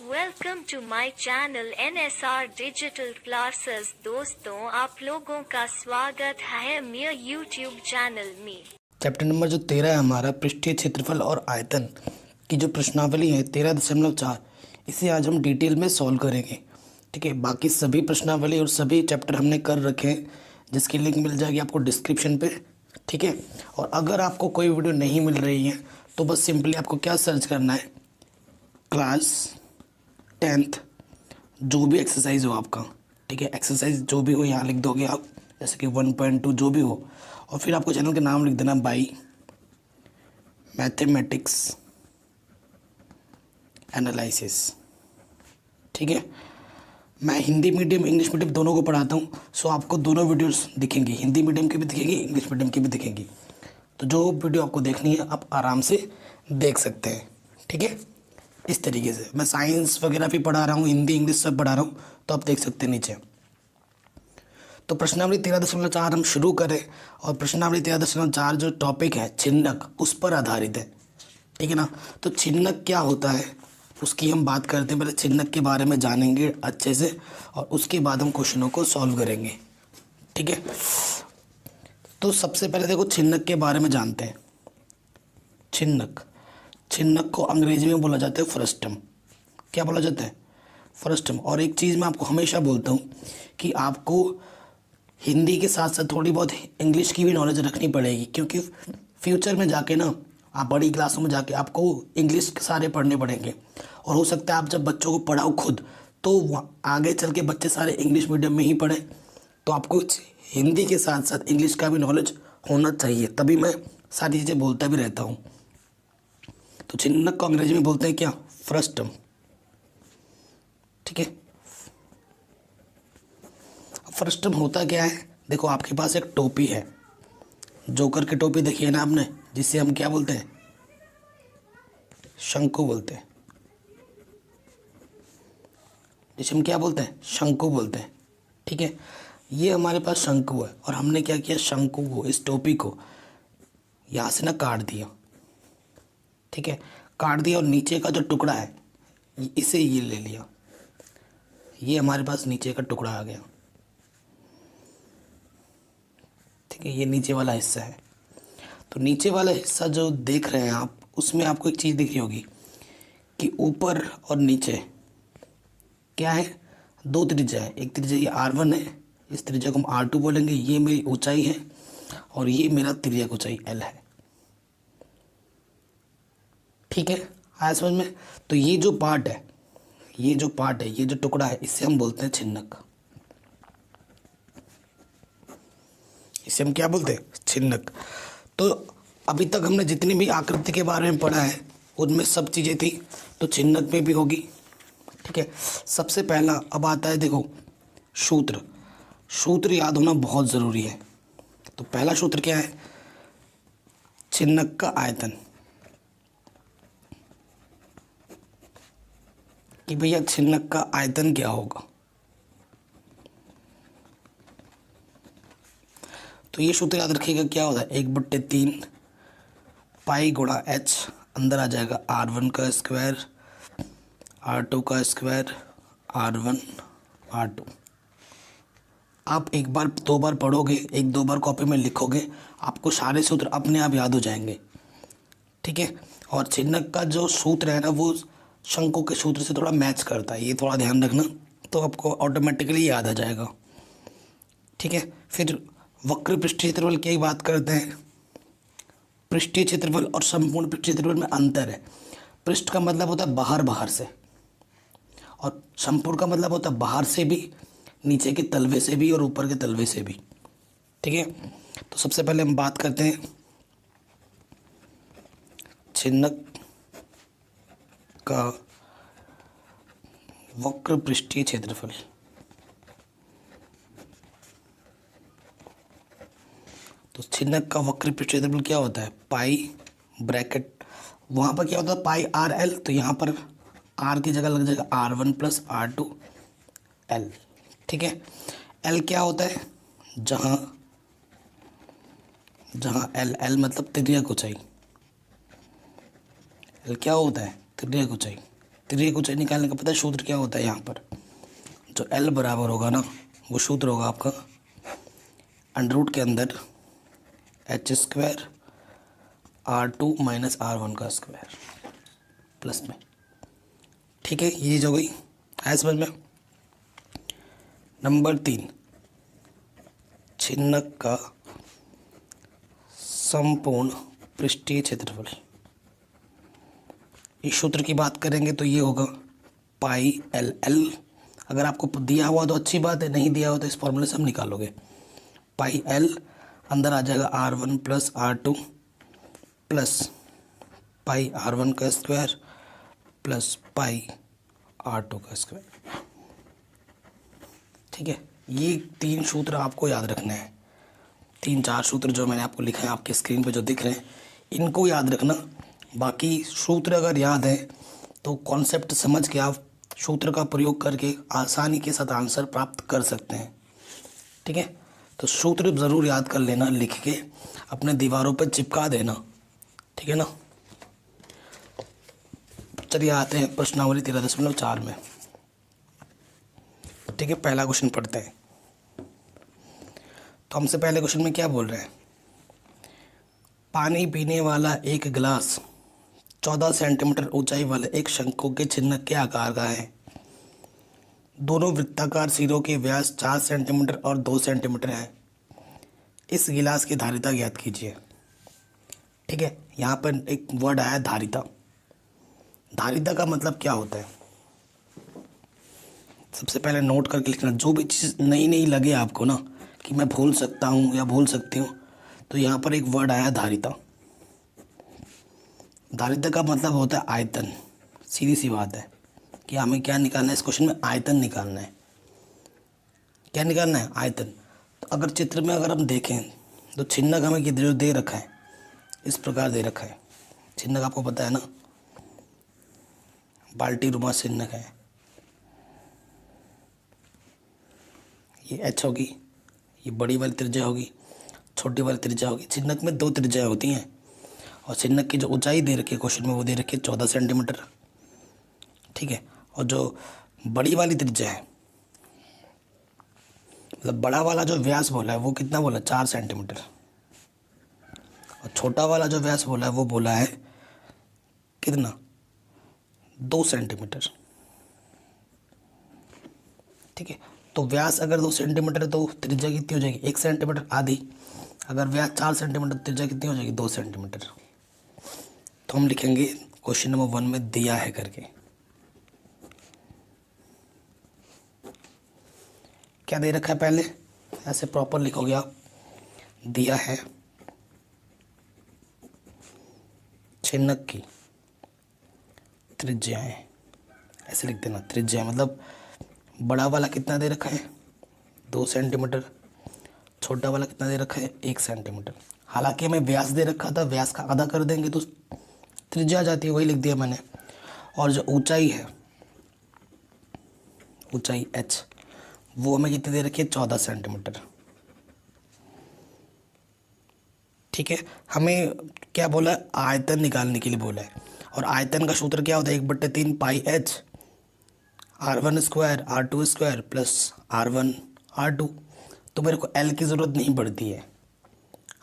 Welcome to my channel NSR digital classes. दोस्तों, आप लोगों का स्वागत है मेरे यूट्यूब चैनल में। चैप्टर नंबर जो 13 है हमारा पृष्ठीय क्षेत्रफल और आयतन की जो प्रश्नावली है 13.4, इसे आज हम डिटेल में सॉल्व करेंगे। ठीक है, बाकी सभी प्रश्नावली और सभी चैप्टर हमने कर रखे हैं, जिसकी लिंक मिल जाएगी आपको डिस्क्रिप्शन पे। ठीक है, और अगर आपको कोई वीडियो नहीं मिल रही है तो बस सिंपली आपको क्या सर्च करना है, क्लास 10th जो भी एक्सरसाइज हो आपका। ठीक है, एक्सरसाइज जो भी हो यहाँ लिख दोगे आप, जैसे कि 1.2 जो भी हो, और फिर आपको चैनल का नाम लिख देना बाई मैथमेटिक्स एनालिसिस। ठीक है, मैं हिंदी मीडियम इंग्लिश मीडियम दोनों को पढ़ाता हूँ, सो आपको दोनों वीडियोस दिखेंगी, हिंदी मीडियम की भी दिखेंगी, इंग्लिश मीडियम की भी दिखेंगी। तो जो वीडियो आपको देखनी है आप आराम से देख सकते हैं। ठीक है, इस तरीके से मैं साइंस वगैरह भी पढ़ा रहा हूँ, हिंदी इंग्लिश सब पढ़ा रहा हूँ, तो आप देख सकते हैं नीचे। तो प्रश्नावली 13.4 हम शुरू करें, और प्रश्नावली 13.4 जो टॉपिक है चिन्हक, उस पर आधारित है। ठीक है ना, तो चिन्हक क्या होता है उसकी हम बात करते हैं। पहले चिन्हक के बारे में जानेंगे अच्छे से, और उसके बाद हम क्वेश्चनों को सॉल्व करेंगे। ठीक है, तो सबसे पहले देखो चिन्हक के बारे में जानते हैं। चिन्हक, चिन्हक को अंग्रेजी में बोला जाता है फ्रस्टम। क्या बोला जाता है? फ्रस्टम। और एक चीज़ मैं आपको हमेशा बोलता हूँ कि आपको हिंदी के साथ साथ थोड़ी बहुत इंग्लिश की भी नॉलेज रखनी पड़ेगी, क्योंकि फ्यूचर में जाके ना आप बड़ी क्लासों में जाके आपको इंग्लिश सारे पढ़ने पड़ेंगे, और हो सकता है आप जब बच्चों को पढ़ाओ खुद, तो आगे चल के बच्चे सारे इंग्लिश मीडियम में ही पढ़ें। तो आपको हिंदी के साथ साथ इंग्लिश का भी नॉलेज होना चाहिए, तभी मैं सारी चीज़ें बोलता भी रहता हूँ। तो चिन्हक को अंग्रेजी में बोलते हैं क्या? फ्रस्टम। ठीक है, फ्रस्टम होता क्या है? देखो आपके पास एक टोपी है, जोकर की टोपी देखी है ना आपने, जिसे हम क्या बोलते हैं? शंकु बोलते हैं। जिसे हम क्या बोलते हैं? शंकु बोलते हैं। ठीक है, ये हमारे पास शंकु है, और हमने क्या किया, शंकु को, इस टोपी को यहाँ से ना काट दिया। ठीक है, काट दिया, और नीचे का जो टुकड़ा है इसे ये ले लिया, ये हमारे पास नीचे का टुकड़ा आ गया। ठीक है, ये नीचे वाला हिस्सा है। तो नीचे वाला हिस्सा जो देख रहे हैं आप, उसमें आपको एक चीज़ दिख रही होगी कि ऊपर और नीचे क्या है, दो त्रिज्या है। एक त्रिज्या ये R1 है, इस त्रिज्या को हम R2 बोलेंगे, ये मेरी ऊंचाई है, और ये मेरा त्रिज्या की ऊंचाई L है। ठीक है, आया समझ में? तो ये जो पार्ट है, ये जो पार्ट है, ये जो टुकड़ा है, इसे हम बोलते हैं चिन्हक। इसे हम क्या बोलते हैं? चिन्हक। तो अभी तक हमने जितनी भी आकृति के बारे में पढ़ा है उनमें सब चीज़ें थी, तो चिन्हक में भी होगी। ठीक है, सबसे पहला अब आता है, देखो सूत्र। सूत्र याद होना बहुत ज़रूरी है। तो पहला सूत्र क्या है? चिन्हक का आयतन। कि भैया चिन्हक का आयतन क्या होगा? तो ये सूत्र याद रखिएगा, क्या होता है? 1/3 पाई गुणा h, अंदर आ जाएगा R1 का स्क्वायर, R2 का स्क्वायर, R1 R2। आप एक बार दो बार पढ़ोगे, एक दो बार कॉपी में लिखोगे, आपको सारे सूत्र अपने आप याद हो जाएंगे। ठीक है, और चिन्हक का जो सूत्र है ना, वो शंकु के सूत्र से थोड़ा मैच करता है, ये थोड़ा ध्यान रखना, तो आपको ऑटोमेटिकली याद आ जाएगा। ठीक है, फिर वक्र पृष्ठीय क्षेत्रफल की बात करते हैं। पृष्ठीय क्षेत्रफल और संपूर्ण पृष्ठीय क्षेत्रफल में अंतर है। पृष्ठ का मतलब होता है बाहर बाहर से, और संपूर्ण का मतलब होता है बाहर से भी, नीचे के तलवे से भी, और ऊपर के तलवे से भी। ठीक है, तो सबसे पहले हम बात करते हैं चिन्हक का वक्र पृष्ठीय क्षेत्रफल। तो चिन्हक का वक्र पृष्ठीय क्षेत्रफल क्या होता है? पाई ब्रैकेट, वहाँ पर क्या होता है पाई RL, तो यहाँ पर R की जगह लग जाएगा R1 + R2 L। ठीक है, L क्या होता है? जहाँ L मतलब त्रिज्या ऊंचाई। L क्या होता है? त्रिज्या ऊंचाई। तिर्यक ऊंचाई निकालने का पता है सूत्र क्या होता है? यहाँ पर जो L बराबर होगा ना, वो सूत्र होगा आपका अंडर रूट के अंदर h² R2 माइनस R1 का स्क्वायर प्लस में। ठीक है, ये चीज़ हो गई, है समझ में। नंबर 3, छिन्नक का संपूर्ण पृष्ठीय क्षेत्रफल। इस सूत्र की बात करेंगे तो ये होगा पाई एल। एल अगर आपको दिया हुआ तो अच्छी बात है, नहीं दिया हुआ तो इस फॉर्मूले से हम निकालोगे। पाई एल अंदर आ जाएगा R1 plus R2 plus pi R1 का स्क्वायर प्लस पाई R2 का स्क्वायर। ठीक है, ये 3 सूत्र आपको याद रखने हैं। 3-4 सूत्र जो मैंने आपको लिखा है आपके स्क्रीन पे जो दिख रहे हैं, इनको याद रखना। बाकी सूत्र अगर याद है तो कॉन्सेप्ट समझ के आप सूत्र का प्रयोग करके आसानी के साथ आंसर प्राप्त कर सकते हैं। ठीक है, तो सूत्र ज़रूर याद कर लेना, लिख के अपने दीवारों पर चिपका देना। ठीक है ना। चलिए आते हैं प्रश्नावली 13.4 में। ठीक है, पहला क्वेश्चन पढ़ते हैं। तो हमसे पहले क्वेश्चन में क्या बोल रहे हैं? पानी पीने वाला एक गिलास 14 सेंटीमीटर ऊंचाई वाले एक शंकु के चिन्ह के आकार का है। दोनों वृत्ताकार सिरों के व्यास 4 सेंटीमीटर और 2 सेंटीमीटर है। इस गिलास की धारिता ज्ञात कीजिए। ठीक है, यहाँ पर एक वर्ड आया धारिता। धारिता का मतलब क्या होता है? सबसे पहले नोट करके लिखना। जो भी चीज़ नई नई लगे आपको ना कि मैं भूल सकता हूँ या भूल सकती हूँ, तो यहाँ पर एक वर्ड आया धारिता। धारिता का मतलब होता है आयतन। सीधी सी बात है कि हमें क्या निकालना है इस क्वेश्चन में? आयतन निकालना है। क्या निकालना है? आयतन। तो अगर चित्र में अगर हम देखें तो छिन्नक हमें किधर जो दे रखा है, इस प्रकार दे रखा है। छिन्नक आपको पता है ना, बाल्टी रुमा छिन्नक है। ये एच होगी, ये बड़ी वाली त्रिज्या होगी, छोटी वाली त्रिज्या होगी। छिन्नक में 2 त्रिज्याएं होती हैं और छिन्नक की जो ऊंचाई दे रखी है क्वेश्चन में वो दे रखी है 14 सेंटीमीटर। ठीक है, और जो बड़ी वाली त्रिज्या है, मतलब बड़ा वाला जो व्यास बोला है वो कितना बोला? 4 सेंटीमीटर। और छोटा वाला जो व्यास बोला है वो बोला है कितना? 2 सेंटीमीटर। ठीक है, तो व्यास अगर 2 सेंटीमीटर तो त्रिज्या कितनी हो जाएगी? 1 सेंटीमीटर आधी। अगर व्यास 4 सेंटीमीटर तो त्रिज्या कितनी हो जाएगी? 2 सेंटीमीटर। तो हम लिखेंगे क्वेश्चन नंबर 1 में दिया है करके। क्या दे रखा है? पहले ऐसे प्रॉपर लिखोगे आप, दिया है छिन्नक की त्रिज्याएं। ऐसे लिख देना, त्रिज्या मतलब बड़ा वाला कितना दे रखा है? 2 सेंटीमीटर। छोटा वाला कितना दे रखा है? 1 सेंटीमीटर। हालांकि हमें व्यास दे रखा था, व्यास का आधा कर देंगे तो त्रिज्या आ जाती है, वही लिख दिया मैंने। और जो ऊंचाई है, ऊंचाई h, वो हमें कितनी दे रखी है? 14 सेंटीमीटर। ठीक है, हमें क्या बोला है? आयतन निकालने के लिए बोला है। और आयतन का सूत्र क्या होता है? 1/3 पाई h R1 square R2 square plus R1 R2। तो मेरे को L की ज़रूरत नहीं पड़ती है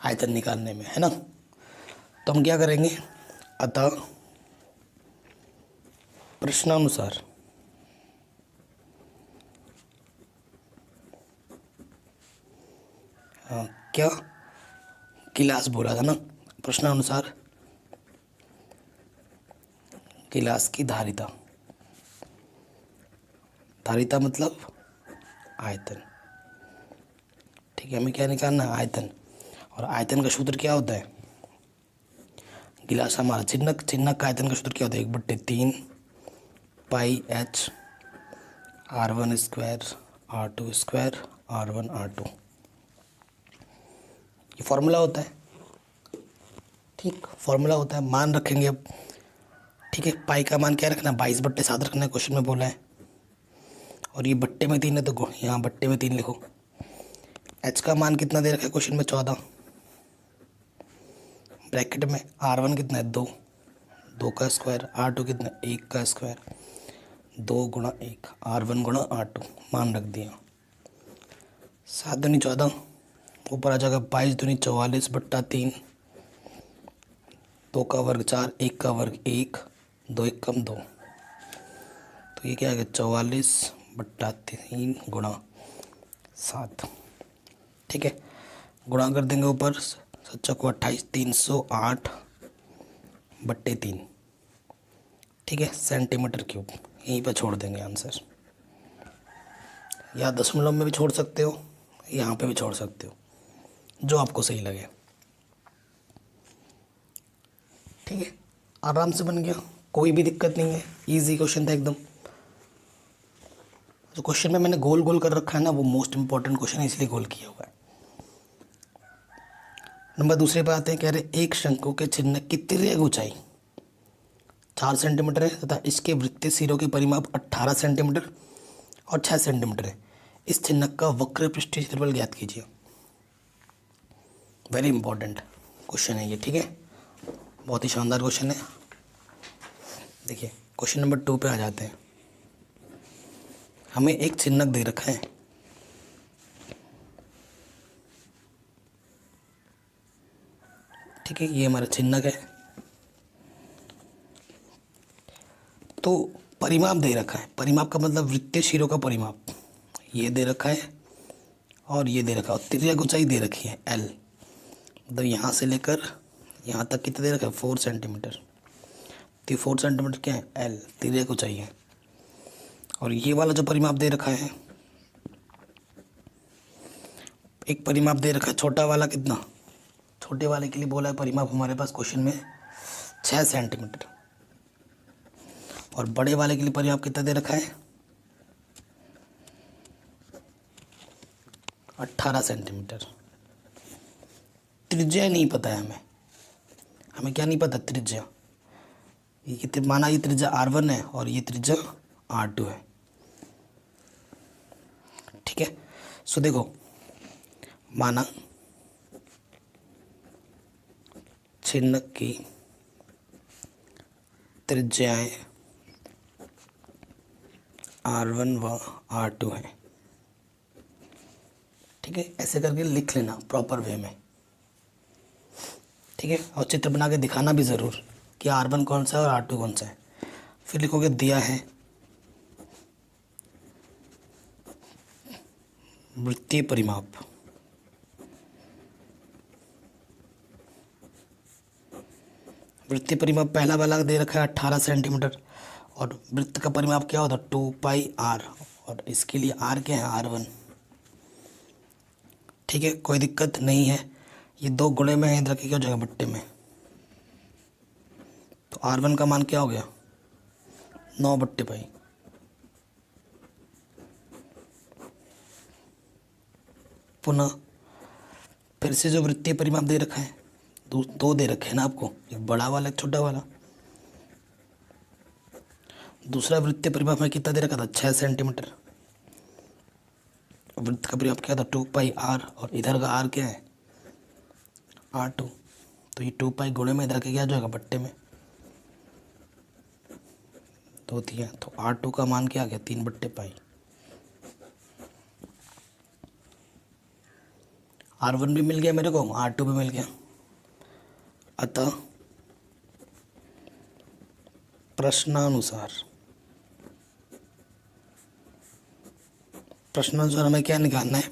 आयतन निकालने में, है ना। तो हम क्या करेंगे? अतः प्रश्नानुसार क्या गिलास बोला था ना, प्रश्नानुसार गिलास की धारिता। धारिता मतलब आयतन। ठीक है, हमें क्या निकालना है? आयतन। और आयतन का सूत्र क्या होता है? गिलास हमारा छिन्नक, छिन्नक का आयतन का सूत्र क्या होता है? 1/3 पाई h R1 square R2 square R1 R2। ये फॉर्मूला होता है। ठीक, फॉर्मूला होता है, मान रखेंगे अब। ठीक है, पाई का मान क्या रखना? 22/7 रखना है, क्वेश्चन में बोला है। और ये बट्टे में 3 है तो यहाँ बट्टे में 3 लिखो। h का मान कितना दे रखा है क्वेश्चन में? 14। ब्रैकेट में R1 कितना है? 2 का स्क्वायर। R2 कितना? 1 का स्क्वायर। 2 गुणा 1 R1 गुणा R2 मान रख दिया। 7 दूनी 14, ऊपर आ जाएगा 22 दूनी 44 बट्टा 3, 2 का वर्ग 4, 1 का वर्ग 1, 2 1 कम 2, तो ये क्या आ गया 44 बट्टा 3 गुणा 7। ठीक है, गुणा कर देंगे ऊपर 7 को 28, 308 बट्टे 3। ठीक है, सेंटीमीटर क्यूब। यहीं पर छोड़ देंगे आंसर, या दशमलव में भी छोड़ सकते हो, यहाँ पे भी छोड़ सकते हो, जो आपको सही लगे। ठीक है, आराम से बन गया, कोई भी दिक्कत नहीं है, इजी क्वेश्चन था एकदम। जो क्वेश्चन में मैंने गोल गोल कर रखा है ना, वो मोस्ट इंपॉर्टेंट क्वेश्चन है, इसलिए गोल किया हुआ है। नंबर दूसरे पे आते हैं, कह रहे एक शंकु के चिन्ह की तिर्यक ऊंचाई 4 सेंटीमीटर है तथा इसके वृत्तीय सिरों के परिमाप 18 सेंटीमीटर और 6 सेंटीमीटर है। इस चिन्ह का वक्र पृष्ठीय क्षेत्रफल ज्ञात कीजिए। वेरी इंपॉर्टेंट क्वेश्चन है ये। ठीक है, बहुत ही शानदार क्वेश्चन है। देखिए क्वेश्चन नंबर 2 पे आ जाते हैं। हमें एक चिन्हक दे रखा है, ठीक है, ये हमारा चिन्हक है। तो परिमाप दे रखा है, परिमाप का मतलब वृत्तीय शिरों का परिमाप, ये दे रखा है और ये दे रखा है, और तिर्यक ऊंचाई दे रखी है L, मतलब यहाँ से लेकर यहाँ तक कितना दे रखा है 4 सेंटीमीटर। तो 4 सेंटीमीटर क्या है L, तिर्यक ऊंचाई है। और ये वाला जो परिमाप दे रखा है, एक परिमाप दे रखा है छोटा वाला, कितना, छोटे वाले के लिए बोला है परिमाप हमारे पास क्वेश्चन में 6 सेंटीमीटर, और बड़े वाले के लिए परिमाप कितना दे रखा है 18 सेंटीमीटर। त्रिज्या नहीं पता है हमें क्या नहीं पता, त्रिज्या। ये कितने माना, ये त्रिज्या R1 है और ये त्रिज्या R2 है। ठीक है, सो देखो, माना चिन्ह की त्रिज्याएं R1 व R2 है। ठीक है, ऐसे करके लिख लेना प्रॉपर वे में। ठीक है, और चित्र बना के दिखाना भी ज़रूर कि R1 कौन सा है और R2 कौन सा है। फिर लिखोगे दिया है वृत्तीय परिमाप, वृत्तीय परिमाप पहला वाला दे रखा है 18 सेंटीमीटर, और वृत्त का परिमाप क्या होता है 2πr, और इसके लिए R क्या है R1। ठीक है, कोई दिक्कत नहीं है। ये 2 गुणे में है, इधर के क्या हो जाएगा बट्टे में, तो R1 का मान क्या हो गया 9/π। पुनः फिर से जो वृत्तीय परिमाप दे रखा है, दो दे रखे हैं ना आपको, एक बड़ा वाला एक छोटा वाला। दूसरा वृत्तीय परिमाप में कितना दे रखा था 6 सेंटीमीटर, वृत्त का परिमाप क्या था 2πr, और इधर का R क्या है R2, तो ये 2π गुणे में इधर के क्या जाएगा बट्टे में 2 दिया, तो R2 का मान क्या आ गया 3/π। R1 भी मिल गया मेरे को, R2 भी मिल गया। अतः प्रश्नानुसार हमें क्या निकालना है,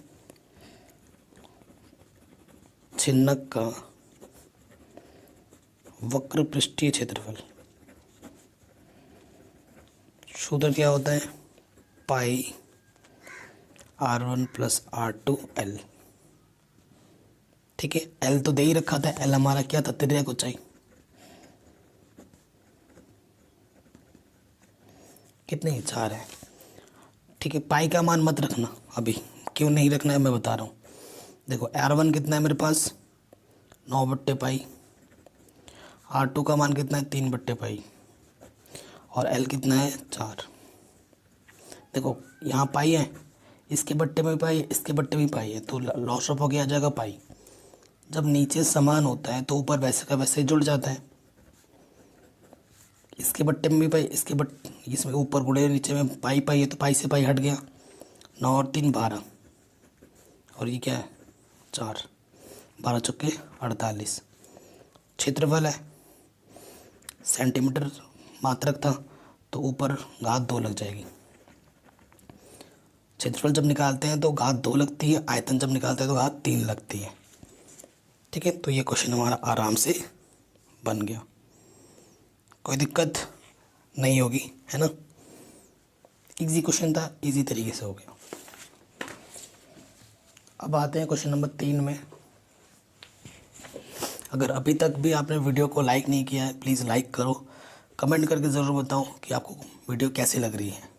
चिन्हक का वक्र पृष्ठीय क्षेत्रफल। सूत्र क्या होता है पाई R1 + R2L। ठीक है, L तो दे ही रखा था, L हमारा क्या था तिर्यक ऊंचाई। कितनी 4 है। ठीक है, पाई का मान मत रखना अभी, क्यों नहीं रखना है मैं बता रहा हूँ। देखो R1 कितना है मेरे पास 9/π, R2 का मान कितना है 3/π, और L कितना है 4। देखो यहाँ पाई है, इसके बट्टे में भी पाई है, इसके बट्टे में भी पाई है, तो लॉस ऑफ हो गया आ जाएगा पाई। जब नीचे समान होता है तो ऊपर वैसे का वैसे ही जुड़ जाता है। इसके बट्टे में भी पाई, इसमें ऊपर गुड़े नीचे में पाई पाई है तो पाई से पाई हट गया। 9 और 3 12 और ये क्या है 4, 12 चौके 48। क्षेत्रफल है सेंटीमीटर मात्रक था तो ऊपर घात 2 लग जाएगी। क्षेत्रफल जब निकालते हैं तो घात 2 लगती है, आयतन जब निकालते हैं तो घात 3 लगती है। ठीक है, तो ये क्वेश्चन हमारा आराम से बन गया, कोई दिक्कत नहीं होगी, है ना। इजी क्वेश्चन था, इजी तरीके से हो गया। अब आते हैं क्वेश्चन नंबर 3 में। अगर अभी तक भी आपने वीडियो को लाइक नहीं किया है प्लीज़ लाइक करो, कमेंट करके ज़रूर बताओ कि आपको वीडियो कैसी लग रही है।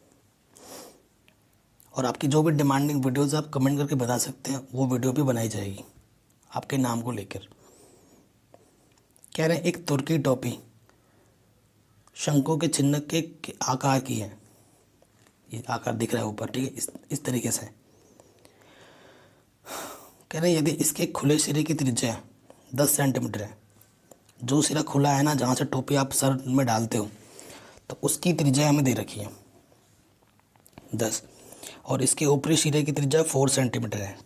और आपकी जो भी डिमांडिंग वीडियोज़ आप कमेंट करके बता सकते हैं, वो वीडियो भी बनाई जाएगी आपके नाम को लेकर। कह रहे हैं एक तुर्की टोपी शंखों के चिन्ह के आकार की है। ये आकार दिख रहा है ऊपर, ठीक है, इस तरीके से। कह रहे हैं यदि इसके खुले सिरे की त्रिज्या 10 सेंटीमीटर है, जो सिरा खुला है ना, जहाँ से टोपी आप सर में डालते हो, तो उसकी त्रिज्या हमें दे रखी है 10, और इसके ऊपरी सिरे की त्रिज्या 4 सेंटीमीटर है,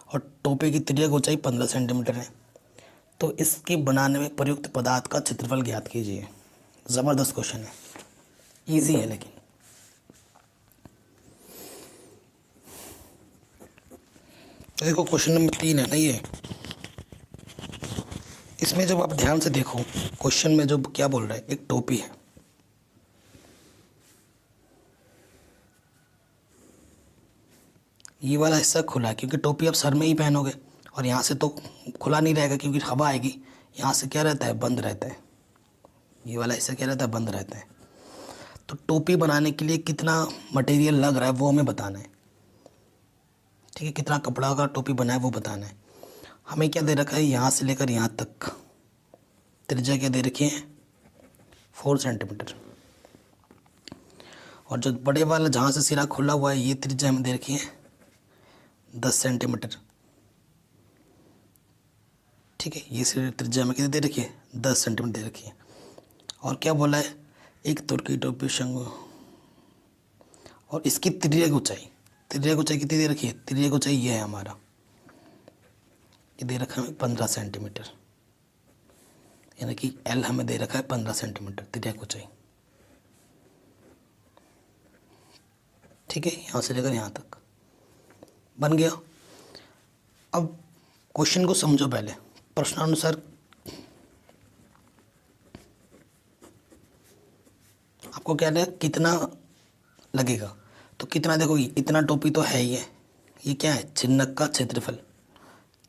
और टोपी की त्रिज्या ऊंचाई 15 सेंटीमीटर है। तो इसके बनाने में प्रयुक्त पदार्थ का क्षेत्रफल ज्ञात कीजिए। ज़बरदस्त क्वेश्चन है, इजी है लेकिन। तो देखो क्वेश्चन नंबर 3 है ना ये, इसमें जब आप ध्यान से देखो क्वेश्चन में जो क्या बोल रहा है, एक टोपी है, ये वाला हिस्सा खुला है क्योंकि टोपी आप सर में ही पहनोगे, और यहाँ से तो खुला नहीं रहेगा क्योंकि हवा आएगी, यहाँ से क्या रहता है बंद रहता है, ये वाला हिस्सा क्या रहता है बंद रहता है। तो टोपी बनाने के लिए कितना मटेरियल लग रहा है वो हमें बताना है, ठीक है, कितना कपड़ा का टोपी बना है वो बताना है। हमें क्या दे रखा है, यहाँ से लेकर यहाँ तक त्रिज्या क्या दे रखी है 4 सेंटीमीटर, और जो बड़े वाला जहाँ से सिरा खुला हुआ है ये त्रिज्या हमें दे रखी है 10 सेंटीमीटर। ठीक है, ये सिरे त्रिज्या हमें कितनी दे रखी है 10 सेंटीमीटर दे रखी है। और क्या बोला है, एक तुर्की टोपी शंख, और इसकी त्रिज्या ऊंचाई कितनी दे रखी है, त्रिज्या ऊंचाई ये है हमारा, ये दे रखा है 15 सेंटीमीटर, यानी कि एल हमें दे रखा है 15 सेंटीमीटर त्रिज्या ऊंचाई। ठीक है, यहाँ से लेकर यहाँ तक बन गया। अब क्वेश्चन को समझो पहले, प्रश्नानुसार आपको क्या है कितना लगेगा, तो कितना देखो, इतना टोपी तो है ही है, ये क्या है चिन्हक का क्षेत्रफल,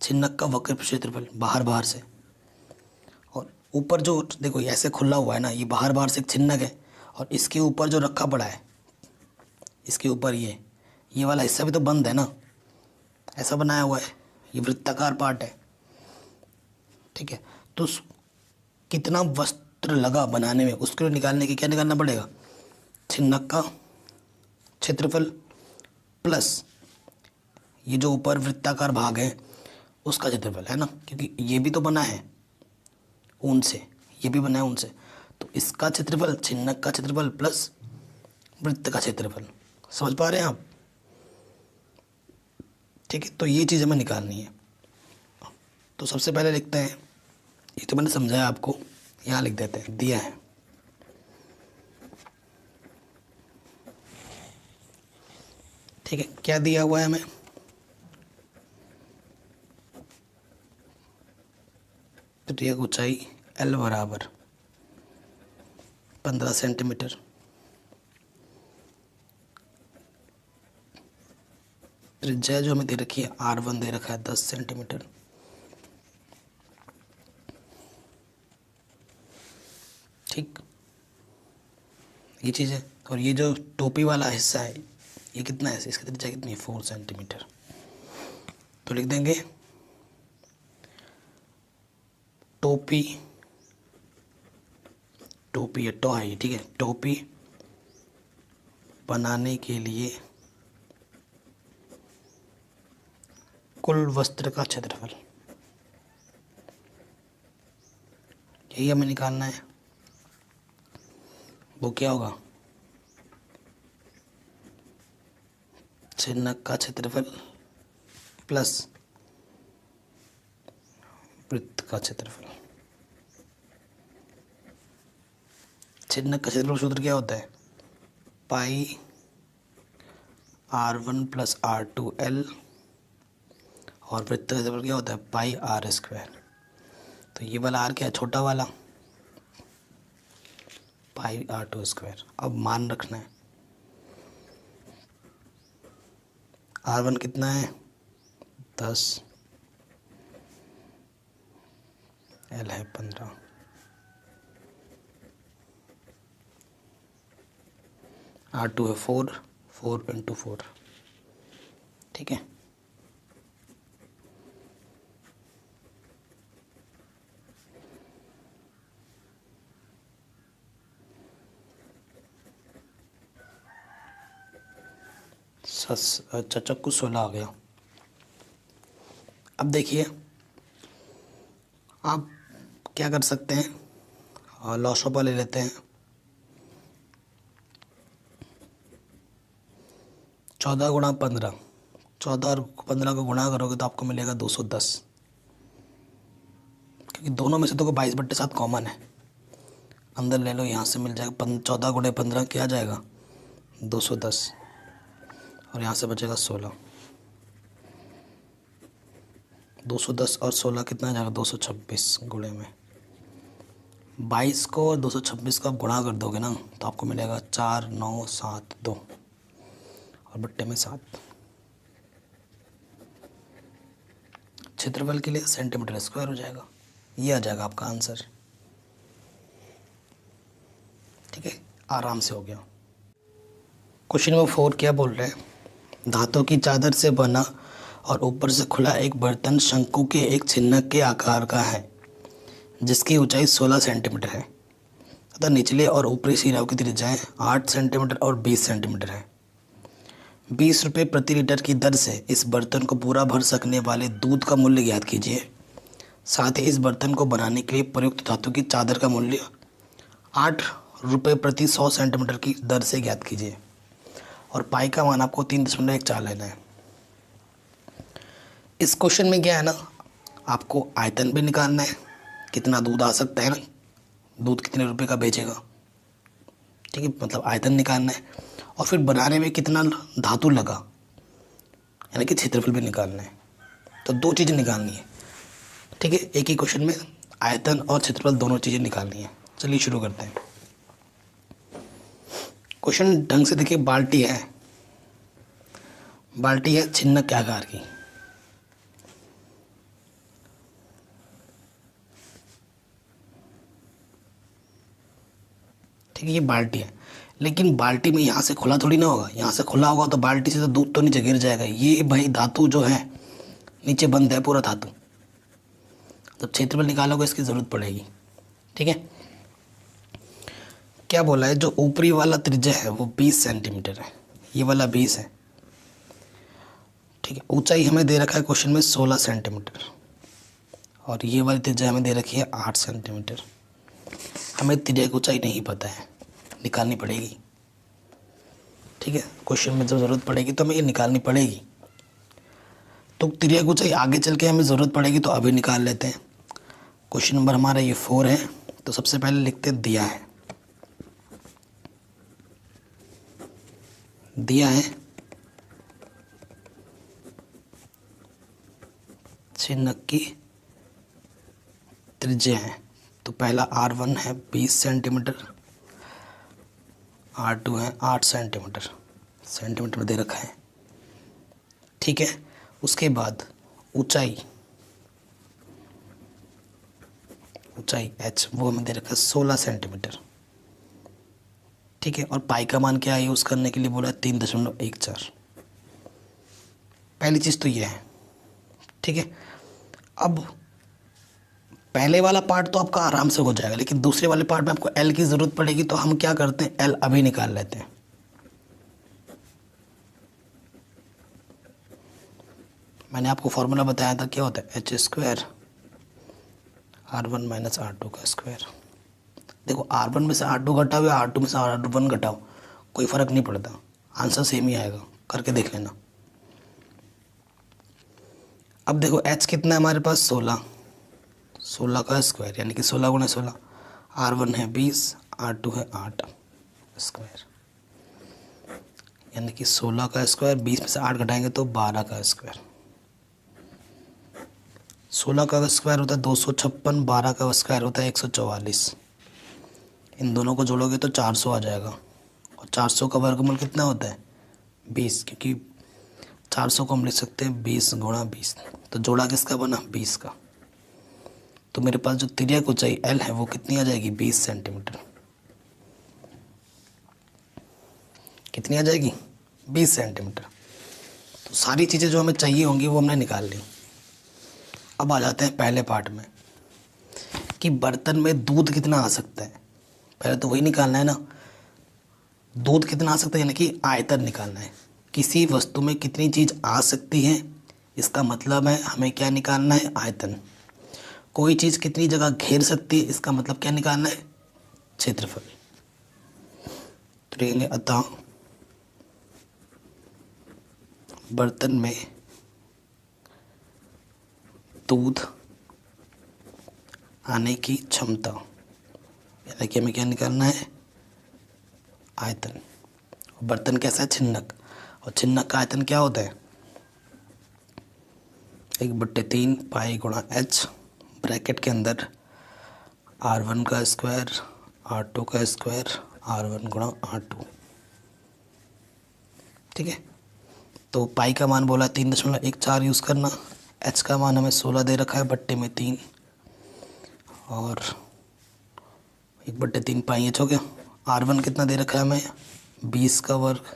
चिन्हक का वक्र क्षेत्रफल बाहर से, और ऊपर जो देखो ऐसे खुला हुआ है ना, ये बाहर से एक चिन्हक है, और इसके ऊपर जो रखा पड़ा है, इसके ऊपर ये वाला हिस्सा भी तो बंद है ना, ऐसा बनाया हुआ है, ये वृत्ताकार पार्ट है। ठीक है, तो कितना वस्त्र लगा बनाने में, उसको निकालने के क्या निकालना पड़ेगा, चिन्हक का क्षेत्रफल प्लस ये जो ऊपर वृत्ताकार भाग है उसका क्षेत्रफल, है ना, क्योंकि ये भी तो बना है ऊन से, ये भी बना है ऊन से, तो इसका क्षेत्रफल चिन्हक का क्षेत्रफल प्लस वृत्त का क्षेत्रफल। समझ पा रहे हैं आप। ठीक है, तो ये चीज़ हमें निकालनी है। तो सबसे पहले लिखते हैं, ये तो मैंने समझाया आपको, यहाँ लिख देते हैं, दिया है ठीक है, क्या दिया हुआ है हमें, त्रिज्या ऊंचाई एल बराबर 15 सेंटीमीटर, त्रिज्या जो हमें दे रखी है R1 दे रखा है 10 सेंटीमीटर। ठीक, ये चीज़ है, और ये जो टोपी वाला हिस्सा है ये कितना है, इसकी त्रिज्या कितनी है 4 सेंटीमीटर। तो लिख देंगे टोपी है, टो है, ठीक है, टोपी बनाने के लिए कुल वस्त्र का क्षेत्रफल, यही हमें निकालना है। वो क्या होगा छिन्नक का क्षेत्रफल प्लस वृत्त का क्षेत्रफल। छिन्नक का क्षेत्रफल सूत्र क्या होता है? पाई R1 प्लस R2L, और वृत्त का क्षेत्रफल क्या होता है? पाई R²। तो ये वाला R क्या है? छोटा वाला पाई R2²। अब मान रखना है, R1 कितना है? 10, L है 15, R2 है 4, 4 × 4, ठीक है। अच्छा, चक्कू 16 आ गया। अब देखिए आप क्या कर सकते हैं, लॉसोपा ले लेते हैं। 14 × 15, 14 और 15 को गुणा करोगे तो आपको मिलेगा 210, क्योंकि दोनों में से तो 22/7 कॉमन है, अंदर ले लो, यहाँ से मिल जाएगा 14 × 15 क्या आ जाएगा? 210, और यहाँ से बचेगा 16। 210 और 16 कितना आ जाएगा? 226 गुणे में 22 को और 226 को आप गुणा कर दोगे ना तो आपको मिलेगा 4, 9, 7, 2 और बट्टे में 7। क्षेत्रफल के लिए सेंटीमीटर स्क्वायर हो जाएगा। ये आ जाएगा आपका आंसर, ठीक है, आराम से हो गया। क्वेश्चन नंबर 4 क्या बोल रहे हैं? धातु की चादर से बना और ऊपर से खुला एक बर्तन शंकु के एक छिन्नक के आकार का है, जिसकी ऊंचाई 16 सेंटीमीटर है तथा निचले और ऊपरी सिराओं की त्रिज्याएं 8 सेंटीमीटर और 20 सेंटीमीटर है। 20 रुपये प्रति लीटर की दर से इस बर्तन को पूरा भर सकने वाले दूध का मूल्य ज्ञात कीजिए। साथ ही इस बर्तन को बनाने के लिए प्रयुक्त धातु की चादर का मूल्य 8 रुपये प्रति 100 सेंटीमीटर की दर से ज्ञात कीजिए, और पाई का मान आपको 3.14 लेना है। इस क्वेश्चन में क्या है ना, आपको आयतन भी निकालना है, कितना दूध आ सकता है ना, दूध कितने रुपए का बेचेगा, ठीक है, मतलब आयतन निकालना है, और फिर बनाने में कितना धातु लगा, यानी कि क्षेत्रफल भी निकालना है। तो 2 चीज़ें निकालनी है, ठीक है, एक ही क्वेश्चन में आयतन और क्षेत्रफल दोनों चीज़ें निकालनी है। चलिए शुरू करते हैं। क्वेश्चन ढंग से देखिए, बाल्टी है छिन्नक के आकार की, ठीक है, ये बाल्टी है, लेकिन बाल्टी में यहाँ से खुला थोड़ी ना होगा, यहाँ से खुला होगा तो बाल्टी से तो दूध तो नीचे गिर जाएगा। ये भाई धातु जो है नीचे बंद है पूरा धातु, जब क्षेत्रफल निकालोगे इसकी ज़रूरत पड़ेगी, ठीक है। क्या बोला है, जो ऊपरी वाला त्रिज्या है वो 20 सेंटीमीटर है, ये वाला 20 है, ठीक है। ऊंचाई हमें दे रखा है क्वेश्चन में 16 सेंटीमीटर, और ये वाली त्रिज्या हमें दे रखी है 8 सेंटीमीटर। हमें त्रिज्या की ऊंचाई नहीं पता है, निकालनी पड़ेगी, ठीक है। क्वेश्चन में जब ज़रूरत पड़ेगी तो हमें ये निकालनी पड़ेगी। तो त्रिज्या की ऊंचाई आगे चल के हमें ज़रूरत पड़ेगी तो अभी निकाल लेते हैं। क्वेश्चन नंबर हमारा ये 4 है, तो सबसे पहले लिखते हैं दिया है छिन्नक की त्रिज्या है। तो पहला R1 है 20 सेंटीमीटर, R2 है 8 सेंटीमीटर, सेंटीमीटर में दे रखा है, ठीक है। उसके बाद ऊंचाई h वो हमें दे रखा है 16 सेंटीमीटर, ठीक है। और पाई का मान क्या है यूज़ करने के लिए बोला है? 3.14। पहली चीज़ तो ये है, ठीक है। अब पहले वाला पार्ट तो आपका आराम से हो जाएगा, लेकिन दूसरे वाले पार्ट में आपको L की ज़रूरत पड़ेगी, तो हम क्या करते हैं, L अभी निकाल लेते हैं। मैंने आपको फॉर्मूला बताया था, क्या होता है, h² R1 - R2 का स्क्वायर। देखो R1 में से R2 घटाओ या R2 में से R1 घटाओ, कोई फ़र्क नहीं पड़ता, आंसर सेम ही आएगा, करके देख लेना। अब देखो h कितना है हमारे पास 16, 16 का स्क्वायर यानी कि 16 गुणा 16, R1 है 20, R2 है 8 स्क्वायर, यानी कि 16 का स्क्वायर, 20 में से 8 घटाएंगे तो 12 का स्क्वायर। 16 का स्क्वायर होता है 256, 12 का स्क्वायर होता है 144। इन दोनों को जोड़ोगे तो 400 आ जाएगा, और 400 का वर्गमूल कितना होता है 20, क्योंकि 400 को हम लिख सकते हैं 20 गुणा 20। तो जोड़ा किसका बना 20 का। तो मेरे पास जो तिर्यक ऊंचाई L है वो कितनी आ जाएगी 20 सेंटीमीटर। कितनी आ जाएगी 20 सेंटीमीटर। तो सारी चीज़ें जो हमें चाहिए होंगी वो हमने निकाल ली। अब आ जाते हैं पहले पार्ट में कि बर्तन में दूध कितना आ सकता है। पहले तो वही निकालना है ना, दूध कितना आ सकता है, यानी कि आयतन निकालना है। किसी वस्तु में कितनी चीज़ आ सकती है, इसका मतलब है हमें क्या निकालना है आयतन। कोई चीज़ कितनी जगह घेर सकती है, इसका मतलब क्या निकालना है क्षेत्रफल। तो लिखेंगे अतः बर्तन में दूध आने की क्षमता, यानी कि हमें क्या निकालना है आयतन। बर्तन कैसा है छिन्नक, और छिन्नक का आयतन क्या होता है 1/3 पाई गुणा h, ब्रैकेट के अंदर R1 का स्क्वायर, R2 का स्क्वायर, R1 गुणा R2। ठीक है, तो पाई का मान बोला 3.14 यूज़ करना। h का मान हमें 16 दे रखा है बट्टे में 3, और 1/3 पाई h हो गया। R1 कितना दे रखा है हमें 20 का वर्ग,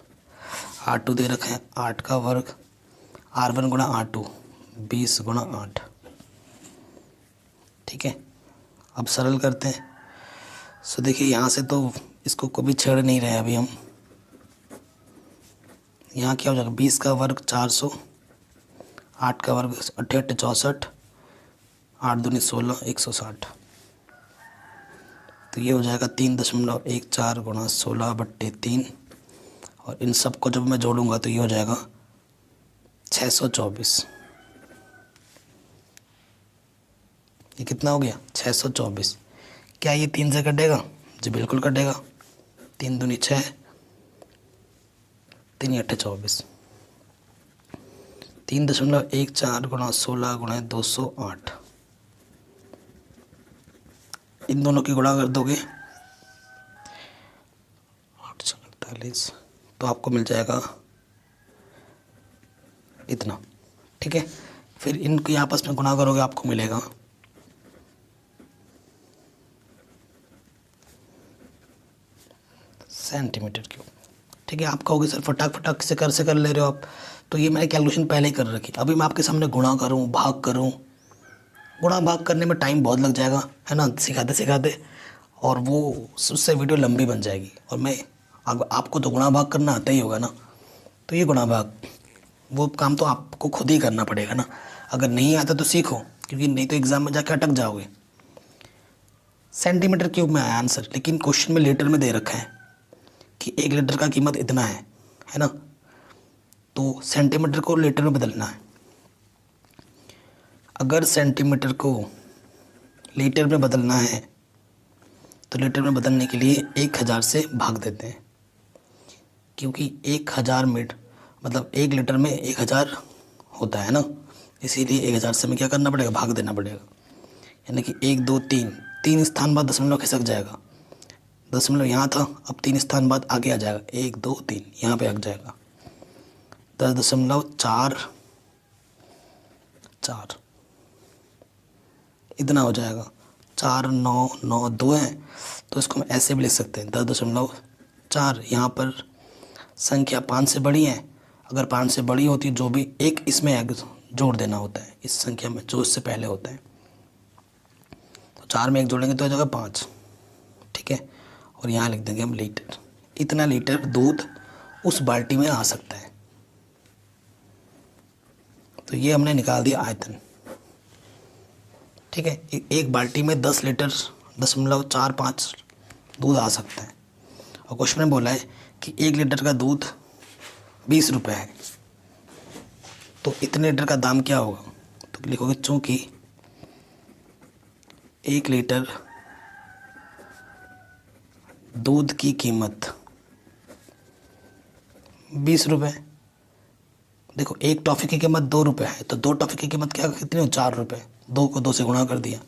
R2 दे रखा है 8 का वर्ग, R1 गुणा R2 20 गुणा 8। ठीक है, अब सरल करते हैं। सो देखिए यहाँ से तो इसको कभी छेड़ नहीं रहे अभी हम। यहाँ क्या हो जाएगा 20 का वर्ग 400, 8 का वर्ग 8 8 64, 8 दूनी 16 160। तो ये हो जाएगा 3.14 गुणा 16/3, और इन सब को जब मैं जोड़ूंगा तो ये हो जाएगा 624। ये कितना हो गया 624। क्या ये 3 से कटेगा जी बिल्कुल कटेगा। 3 दूनी 6, 3 8 24। 3.14 गुणा 16 गुणा 208, इन दोनों की गुणा कर दोगे 848, तो आपको मिल जाएगा इतना। ठीक है, फिर इनकी आपस में गुणा करोगे आपको मिलेगा सेंटीमीटर क्यूब। ठीक है, आप कहोगे सर फटाक फटाक से कर ले रहे हो आप, तो ये मैंने कैलकुलेशन पहले ही कर रखी। अभी मैं आपके सामने गुणा करूँ भाग करूँ, गुणा भाग करने में टाइम बहुत लग जाएगा है ना सिखाते सिखाते, और वो उससे वीडियो लंबी बन जाएगी। और मैं आपको तो गुणा भाग करना आता ही होगा ना, तो ये गुणा भाग वो काम तो आपको खुद ही करना पड़ेगा ना। अगर नहीं आता तो सीखो, क्योंकि नहीं तो एग्ज़ाम में जाके अटक जाओगे। सेंटीमीटर क्यूब में आया आंसर, लेकिन क्वेश्चन में लीटर में दे रखा है कि 1 लीटर का कीमत इतना है ना, तो सेंटीमीटर को लीटर में बदलना है। अगर सेंटीमीटर को लीटर में बदलना है तो लीटर में बदलने के लिए 1000 से भाग देते हैं, क्योंकि 1000 मीटर मतलब 1 लीटर में 1000 होता है ना, इसीलिए 1000 से हमें क्या करना पड़ेगा भाग देना पड़ेगा। यानी कि 1 2 3 स्थान बाद दशमलव खिसक जाएगा। दशमलव यहाँ था, अब 3 स्थान बाद आगे आ जाएगा 1 2 3, यहाँ पे आ जाएगा 10.4 इतना हो जाएगा। 4 9 9 2 है, तो इसको हम ऐसे भी लिख सकते हैं 10.4। यहाँ पर संख्या 5 से बड़ी है, अगर 5 से बड़ी होती है जो भी एक इसमें जोड़ देना होता है इस संख्या में जो इससे पहले होता है। तो 4 में 1 जोड़ेंगे तो हो जाएगा 5। ठीक है, और यहाँ लिख देंगे हम लीटर। इतना लीटर दूध उस बाल्टी में आ सकता है। तो ये हमने निकाल दिया आयतन। ठीक है, एक बाल्टी में 10 लीटर 0.45 दूध आ सकता है, और क्वेश्चन में बोला है कि 1 लीटर का दूध 20 रुपये है, तो इतने लीटर का दाम क्या होगा। तो लिखोगे चूँकि 1 लीटर दूध की कीमत 20 रुपये। देखो एक टॉफ़ी की कीमत 2 रुपये है, तो 2 टॉफ़ी की कीमत क्या कितनी हो, 4 रुपये। 2 को 2 से गुणा कर दिया।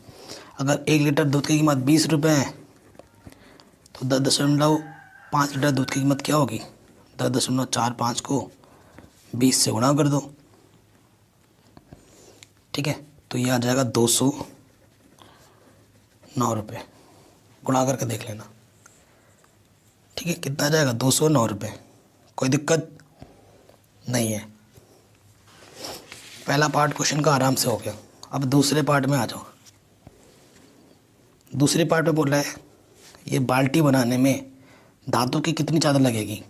अगर 1 लीटर दूध की कीमत 20 रुपये है तो 10.5 लीटर दूध की कीमत क्या होगी, 10.45 को 20 से गुणा कर दो। ठीक है, तो ये आ जाएगा 209 रुपये। गुणा करके देख लेना। ठीक है, कितना आ जाएगा, 209 रुपये। कोई दिक्कत नहीं है। पहला पार्ट क्वेश्चन का आराम से हो गया। अब दूसरे पार्ट में आ जाओ। दूसरे पार्ट में बोल रहा है ये बाल्टी बनाने में धातु की कितनी चादर लगेगी।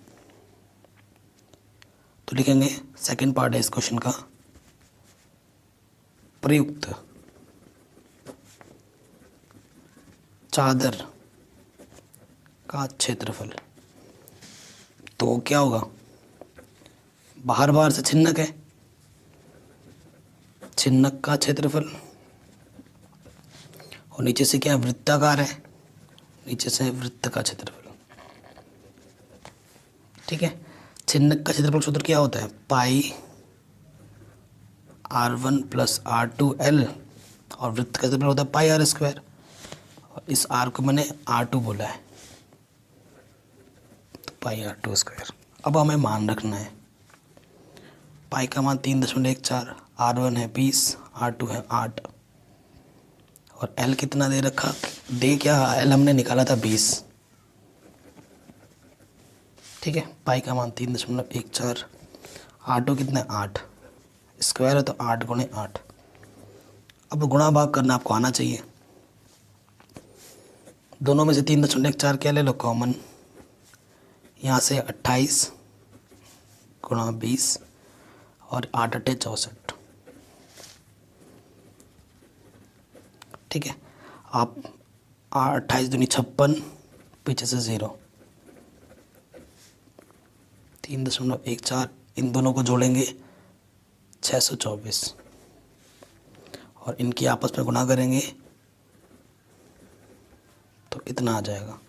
तो लिखेंगे, सेकंड पार्ट है इस क्वेश्चन का, प्रयुक्त चादर का क्षेत्रफल। तो क्या होगा, बाहर बाहर से छिन्नक है, छिन्नक का क्षेत्रफल, और नीचे से क्या वृत्ताकार है, नीचे से वृत्त का क्षेत्रफल। ठीक है, छिन्नक का क्षेत्रफल सूत्र क्या होता है, पाई r1 + r2l, और वृत्त का क्षेत्रफल होता है पाई r²। और इस r को मैंने r2 बोला है, तो पाई r2²। अब हमें मान रखना है, पाई का मान 3.14, r1 है 20, r2 है 8, और l कितना दे रखा, दे क्या, l हमने निकाला था 20। ठीक है, पाई का मान 3.14, r2 कितना है 8, स्क्वायर है तो 8 × 8। अब गुणा भाग करना आपको आना चाहिए। दोनों में से 3.14 क्या ले लो कॉमन, यहाँ से 28 × 20 और 8 × 8 = 64। ठीक है, आप 28 दूनी 56, पीछे से 0, 3.14, इन दोनों को जोड़ेंगे 624, और इनकी आपस में गुणा करेंगे तो इतना आ जाएगा।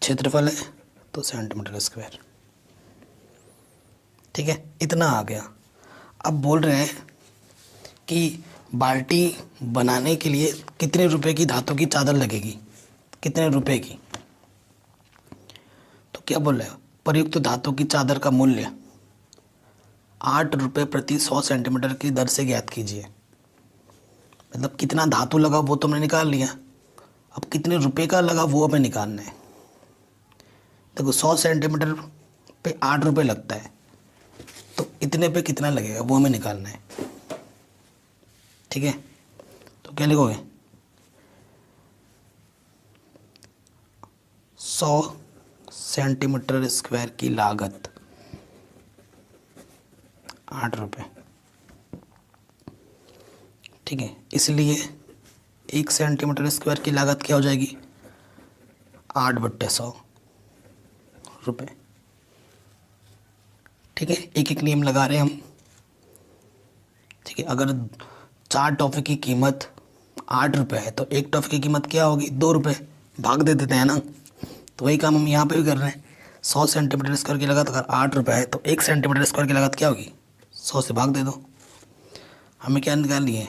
क्षेत्रफल है तो सेंटीमीटर²। ठीक है, इतना आ गया। अब बोल रहे हैं कि बाल्टी बनाने के लिए कितने रुपए की धातु की चादर लगेगी, कितने रुपए की। तो क्या बोल रहे हैं, प्रयुक्त धातु की चादर का मूल्य 8 रुपये प्रति 100 सेंटीमीटर की दर से ज्ञात कीजिए। मतलब कितना धातु लगा वो तो हमने निकाल लिया, अब कितने रुपए का लगा वो हमें निकालना है। देखो 100 सेंटीमीटर पे 8 रुपये लगता है, तो इतने पे कितना लगेगा वो हमें निकालना है। ठीक है, तो क्या लिखोगे, 100 सेंटीमीटर² की लागत 8 रुपये। ठीक है, इसलिए 1 सेंटीमीटर² की लागत क्या हो जाएगी, 8/100 रुपये। ठीक है, एक एक नियम लगा रहे हैं हम। ठीक है, अगर 4 टॉफ़ी की कीमत 8 रुपये है तो 1 टॉफ़ी की कीमत क्या होगी, 2 रुपये। भाग दे देते हैं ना, तो वही काम हम यहाँ पे भी कर रहे हैं। 100 सेंटीमीटर² की लागत अगर 8 रुपये है तो 1 सेंटीमीटर² की लागत क्या होगी, 100 से भाग दे दो। हमें क्या निकालनी है,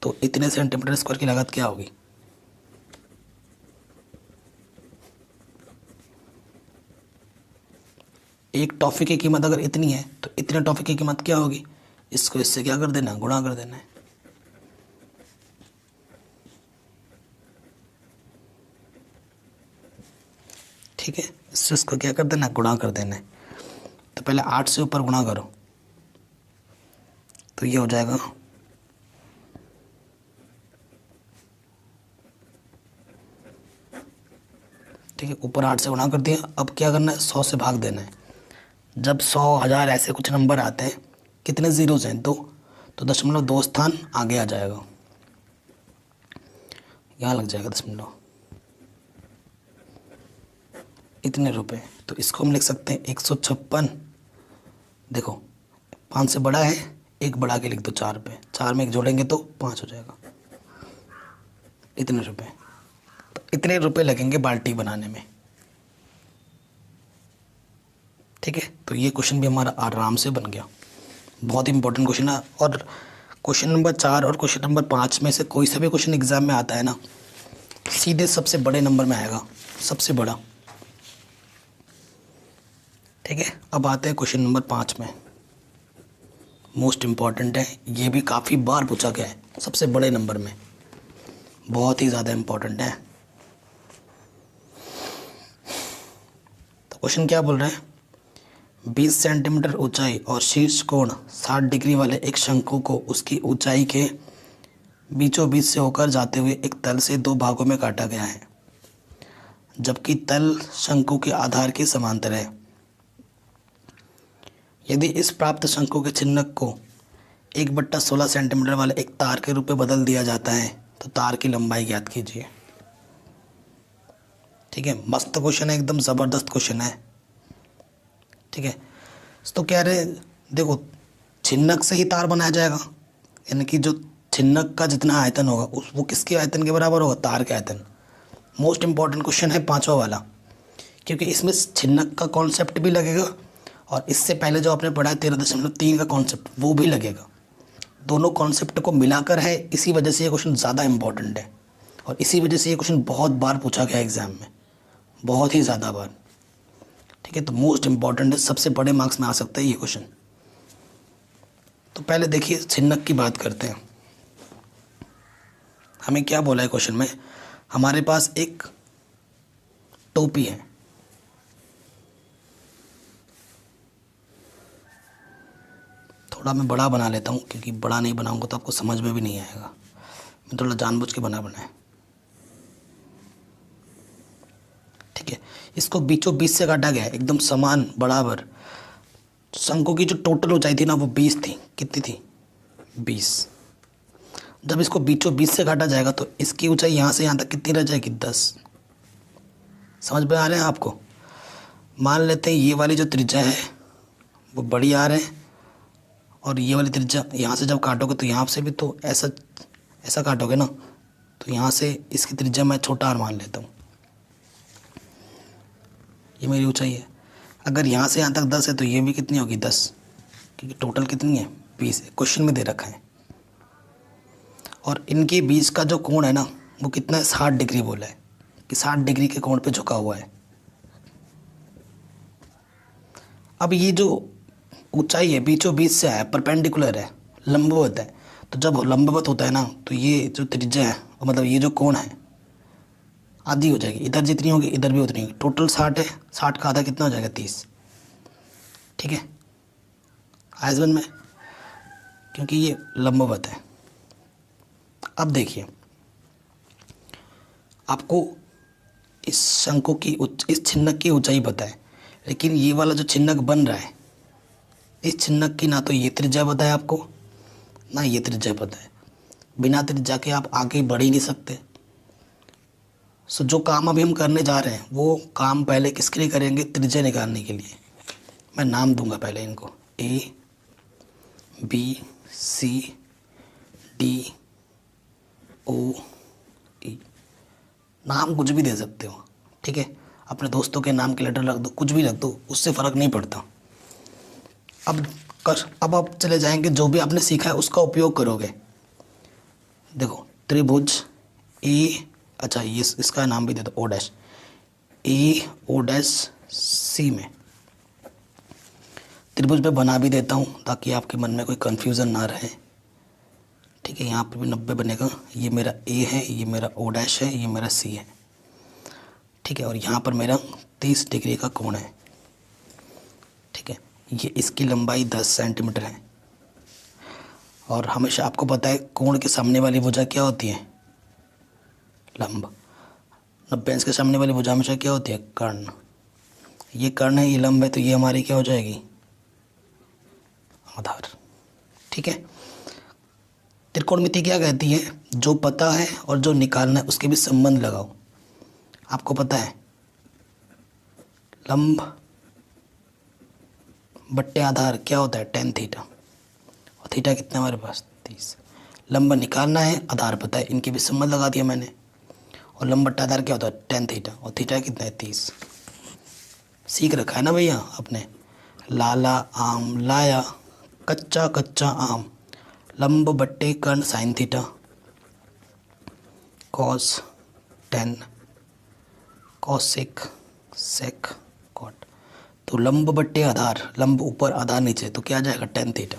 तो इतने सेंटीमीटर² की लागत क्या होगी, एक टॉफ़ी की कीमत अगर इतनी है तो इतने टॉफ़ी की कीमत क्या होगी, इसको इससे क्या कर देना, गुणा कर देना है। ठीक है, इससे इसको क्या कर देना, गुणा कर देना है। तो पहले 8 से ऊपर गुणा करो तो ये हो जाएगा, ठीक है, ऊपर 8 से गुणा कर दिया। अब क्या करना है, 100 से भाग देना है। जब 100, 1000 ऐसे कुछ नंबर आते हैं, कितने ज़ीरोज़ हैं, 2, तो 0.2 स्थान आगे आ जाएगा, यहाँ लग जाएगा 0.2। इतने रुपए, तो इसको हम लिख सकते हैं 156। देखो 5 से बड़ा है, एक बढ़ा के लिख दो 4 पे, 4 में एक जोड़ेंगे तो 5 हो जाएगा। इतने रुपए, तो इतने रुपए लगेंगे बाल्टी बनाने में। ठीक है, तो ये क्वेश्चन भी हमारा आराम से बन गया। बहुत इंपॉर्टेंट क्वेश्चन है। और क्वेश्चन नंबर 4 और क्वेश्चन नंबर 5 में से कोई सा भी क्वेश्चन एग्जाम में आता है ना, सीधे सबसे बड़े नंबर में आएगा, सबसे बड़ा। ठीक है, अब आते हैं क्वेश्चन नंबर 5 में। मोस्ट इम्पॉर्टेंट है, ये भी काफ़ी बार पूछा गया है, सबसे बड़े नंबर में, बहुत ही ज़्यादा इम्पॉर्टेंट है। तो क्वेश्चन क्या बोल रहा है, 20 सेंटीमीटर ऊंचाई और शीर्ष कोण 60 डिग्री वाले एक शंकु को उसकी ऊंचाई के बीचों बीच से होकर जाते हुए एक तल से 2 भागों में काटा गया है, जबकि तल शंकु के आधार के समांतर है। यदि इस प्राप्त शंकु के चिन्हक को 1/16 सेंटीमीटर वाले एक तार के रूप में बदल दिया जाता है तो तार की लंबाई ज्ञात कीजिए। ठीक है, मस्त क्वेश्चन है, एकदम ज़बरदस्त क्वेश्चन है। ठीक है, तो क्या रहे, देखो छिन्नक से ही तार बनाया जाएगा, यानी कि जो छिन्नक का जितना आयतन होगा वो किसके आयतन के बराबर होगा, तार के आयतन। मोस्ट इंपॉर्टेंट क्वेश्चन है 5वां वाला, क्योंकि इसमें छिन्नक का कॉन्सेप्ट भी लगेगा और इससे पहले जो आपने पढ़ा है 13.3 का कॉन्सेप्ट वो भी लगेगा। दोनों कॉन्सेप्ट को मिलाकर है, इसी वजह से ये क्वेश्चन ज़्यादा इंपॉर्टेंट है और इसी वजह से ये क्वेश्चन बहुत बार पूछा गया एग्जाम में, बहुत ही ज़्यादा बार। ठीक है, तो मोस्ट इंपॉर्टेंट है, सबसे बड़े मार्क्स में आ सकता है ये क्वेश्चन। तो पहले देखिए छिन्नक की बात करते हैं। हमें क्या बोला है क्वेश्चन में, हमारे पास एक टोपी है, थोड़ा मैं बड़ा बना लेता हूँ क्योंकि बड़ा नहीं बनाऊंगा तो आपको समझ में भी नहीं आएगा, मैं थोड़ा जानबूझ के बनाया। ठीक है, इसको बीचों बीच से काटा गया है, एकदम समान बराबर। शंकु की जो टोटल ऊंचाई थी ना वो 20 थी, कितनी थी, 20। जब इसको बीचों बीच से काटा जाएगा तो इसकी ऊंचाई यहाँ से यहाँ तक कितनी रह जाएगी, 10। समझ में आ रहे हैं आपको। मान लेते हैं ये वाली जो त्रिज्या है वो बड़ी आ रहा है और ये वाली त्रिज्या यहाँ से जब काटोगे तो यहाँ से भी तो ऐसा काटोगे ना, तो यहाँ से इसकी त्रिज्या मैं छोटा r मान लेता हूँ, ये मेरी ऊंचाई है। अगर यहाँ से यहाँ तक 10 है तो ये भी कितनी होगी, 10, क्योंकि टोटल कितनी है, 20 है, क्वेश्चन में दे रखा है। और इनके बीच का जो कोण है ना वो कितना है, 60 डिग्री बोला है कि 60 डिग्री के कोण पे झुका हुआ है। अब ये जो ऊंचाई है बीचों बीच से है, परपेंडिकुलर है, लंबवत है। तो जब लंबवत होता है ना तो ये जो त्रिज्या है मतलब ये जो कोण है आधी हो जाएगी, इधर जितनी होगी इधर भी उतनी होगी। टोटल 60 है, 60 का आधा कितना हो जाएगा, 30। ठीक है, आयजन में, क्योंकि ये लंबवत है। अब देखिए आपको इस शंकु की इस छिन्नक की ऊंचाई पता है, लेकिन ये वाला जो छिन्नक बन रहा है इस छिन्नक की ना तो ये त्रिज्या पता है आपको, ना ये त्रिज्या पता है। बिना त्रिज्या के आप आगे बढ़ ही नहीं सकते। सो जो काम अभी हम करने जा रहे हैं वो काम पहले किसके लिए करेंगे, त्रिज्या निकालने के लिए। मैं नाम दूंगा पहले इनको, A B C D O E, नाम कुछ भी दे सकते हो। ठीक है, अपने दोस्तों के नाम के लेटर रख दो, कुछ भी रख दो, उससे फ़र्क नहीं पड़ता। अब आप चले जाएंगे, जो भी आपने सीखा है उसका उपयोग करोगे। देखो त्रिभुज ए, अच्छा ये इसका नाम भी दे दो, O dash, A O dash C में त्रिभुज पे बना भी देता हूँ ताकि आपके मन में कोई कन्फ्यूज़न ना रहे। ठीक है, यहाँ पे भी 90 बनेगा, ये मेरा A है, ये मेरा O डैश है, ये मेरा C है। ठीक है, और यहाँ पर मेरा 30 डिग्री का कोण है। ठीक है, ये इसकी लंबाई 10 सेंटीमीटर है। और हमेशा आपको पता है कोण के सामने वाली भुजा क्या होती है, लंब। 90 अंश के सामने वाली भुजा हमेशा क्या होती है, कर्ण। ये कर्ण है, ये लंब है, तो ये हमारी क्या हो जाएगी, आधार। ठीक है, त्रिकोणमिति क्या कहती है, जो पता है और जो निकालना है उसके भी संबंध लगाओ। आपको पता है लंब बट्टे आधार क्या होता है, tan थीटा, और थीटा कितना है हमारे पास 30। लंबा निकालना है, आधार पता है, इनके भी संबंध लगा दिया मैंने। और लंब बट्टा आधार क्या होता है tan थीटा, और थीटा कितना है 30। सीख रखा है ना भैया आपने। लाला आम लाया, कच्चा कच्चा आम, लंब बट्टे कर्ण sine theta, cos 10 cosec sec cot. तो लंब बट्टे आधार, लंब ऊपर आधार नीचे, तो क्या आ जाएगा tan थीटा।